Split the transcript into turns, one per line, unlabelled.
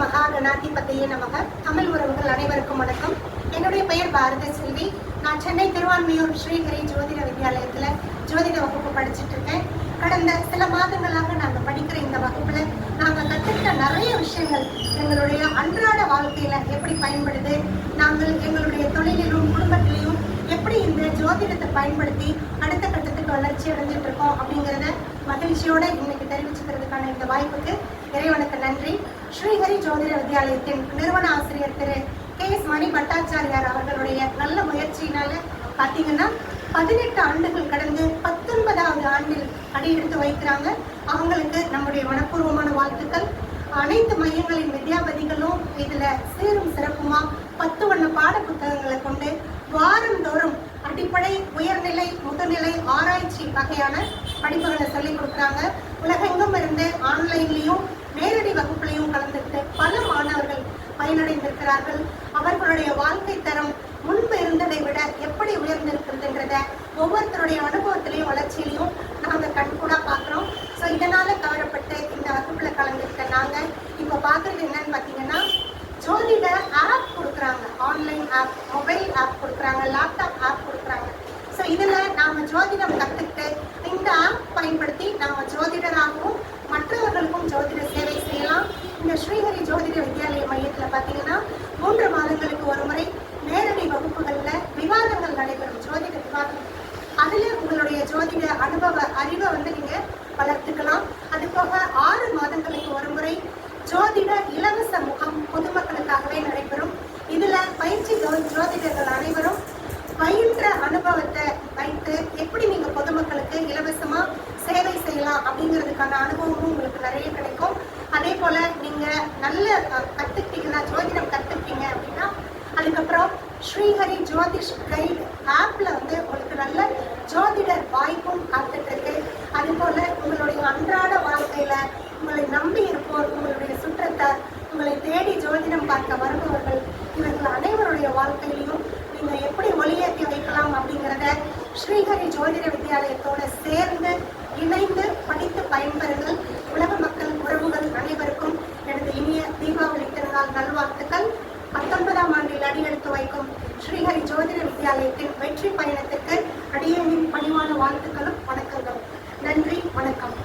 மகா கணாதிபதியே நமக. தமிழ் உறவுகள் அனைவருக்கும் வணக்கம். என்னுடைய பெயர் பாரத செல்வி. நான் சென்னை திருவான்மியூர் ஸ்ரீஹரி ஜோதிட வித்யாலயத்தில் ஜோதிட வகுப்பு படிச்சுட்டு இருக்கேன். கடந்த சில மாதங்களாக நாங்கள் படிக்கிற இந்த வகுப்புல நாங்கள் கற்றுக்கிட்ட நிறைய விஷயங்கள் எங்களுடைய அன்றாட வாழ்க்கையில எப்படி பயன்படுது, நாங்கள் எங்களுடைய தொழிலிலும் குடும்பத்திலையும் எப்படி இந்த ஜோதிடத்தை பயன்படுத்தி அடுத்த கட்டத்துக்கு வளர்ச்சி அடைஞ்சிட்டு இருக்கோம் அப்படிங்கிறத மகிழ்ச்சியோட இன்னைக்கு தெரிவிச்சுக்கிறதுக்கான இந்த வாய்ப்புக்கு இறைவனுக்கு நன்றி. ஸ்ரீஹரி ஜோதிட வித்யாலயத்தின் நிறுவன ஆசிரியர் திரு KS மணி பட்டாச்சாரியார் அவர்களுடைய நல்ல முயற்சியினால பார்த்தீங்கன்னா 18 ஆண்டுகள் கடந்து 19வது ஆண்டில் அடியெடுத்து வைக்கிறாங்க. அவங்களுக்கு நம்முடைய மனப்பூர்வமான வாழ்த்துக்கள். அனைத்து மையங்களின் வித்யாபதிகளும் இதுல சீரும் சிறப்புமா 10 வண்ண பாட புத்தகங்களை கொண்டு வாரந்தோறும் அடிப்படை, உயர்நிலை, முதுநிலை, ஆராய்ச்சி வகையான படிப்புகளை சொல்லிக் கொடுக்குறாங்க. உலகெங்கும் இருந்து ஆன்லைன்லையும் நேரடி வகுப்புலையும் கலந்துட்டு பல மாணவர்கள் பயனடைந்திருக்கிறார்கள். அவர்களுடைய வாழ்க்கை தரம் முன்பு இருந்ததை விட எப்படி உயர்ந்திருக்கிறதுன்றத ஒவ்வொருத்தருடைய அனுபவத்திலையும் வளர்ச்சியிலையும் நாங்கள் கண்கூடா பார்க்குறோம். ஸோ இதனால கவரப்பட்டு இந்த வகுப்புல கலந்துருக்க நாங்கள் இப்போ பார்க்குறது என்னன்னு பார்த்தீங்கன்னா, ஜோதிட ஆப் கொடுக்குறாங்க, ஆன்லைன் ஆப், மொபைல் ஆப் கொடுக்குறாங்க, லேப்டாப் ஆப் கொடுக்குறாங்க. ஸோ இதில் நாம் ஜோதிடம் கற்றுக்கிட்டு இந்த ஆப் பயன்படுத்தி நாம் ஜோதிடராகவும் மற்றவர்களுக்கும் ஜோதிட சேவை செய்யலாம். இந்த ஸ்ரீஹரி ஜோதிட வித்யாலய மையத்தில் பார்த்தீங்கன்னா 3 மாதங்களுக்கு ஒரு முறை நேரடி வகுப்புகளில் விவாதங்கள் நடைபெறும், ஜோதிட விவாதம். அதில் உங்களுடைய ஜோதிட அனுபவ அறிவை நீங்கள் வளர்த்துக்கலாம். அது போக 6 மாதங்களுக்கு ஒரு முறை ஜோதிட இலவச முகாம் பொதுமக்களுக்காகவே நடைபெறும். இதில் பயிற்சி ஜோதிடர்கள் அனைவரும் பயின்ற அனுபவத்தை வைத்து எப்படி நீங்கள் பொதுமக்களுக்கு இலவசமாக சேவை செய்யலாம் அப்படிங்கிறதுக்கான அனுபவமும் உங்களுக்கு நிறைய கிடைக்கும். அதே போல் நீங்கள் நல்ல கற்றுக்கிட்டீங்கன்னா, ஜோதிடம் கற்றுக்கிட்டீங்க அப்படின்னா அதுக்கப்புறம் ஸ்ரீஹரி ஜோதிஷ் கைடு ஆப்பில் உங்களுக்கு நல்ல ஜோதிடர் வாய்ப்பும் காத்துட்டு இருக்கு. அதுபோல் உங்களுடைய அன்றாட வாழ்க்கையில் உங்களை நம்பி இருப்போர், உங்களுடைய சுற்றத்தார், உங்களை தேடி ஜோதிடம் பார்க்க வருபவர்கள், இவர்கள் அனைவருடைய வாழ்க்கையிலையும் நீங்கள் எப்படி ஒளியேற்றி வைக்கலாம் அப்படிங்கிறத ஸ்ரீஹரி ஜோதிட வித்யாலயத்தோடு சேர்ந்து இணைந்து படித்து பயன்பெறுங்கள். உலக மக்கள் உறவுகள் அனைவருக்கும் எனது இனிய தீபாவளி திருநாள் நல்வாழ்த்துக்கள். 19ஆம் ஆண்டில் அடியெடுத்து வைக்கும் ஸ்ரீஹரி ஜோதிட வித்யாலயத்தின் வெற்றி பயணத்திற்கு அடியேனின் பணிவான வாழ்த்துக்களும் வணக்கங்களும். நன்றி, வணக்கம்.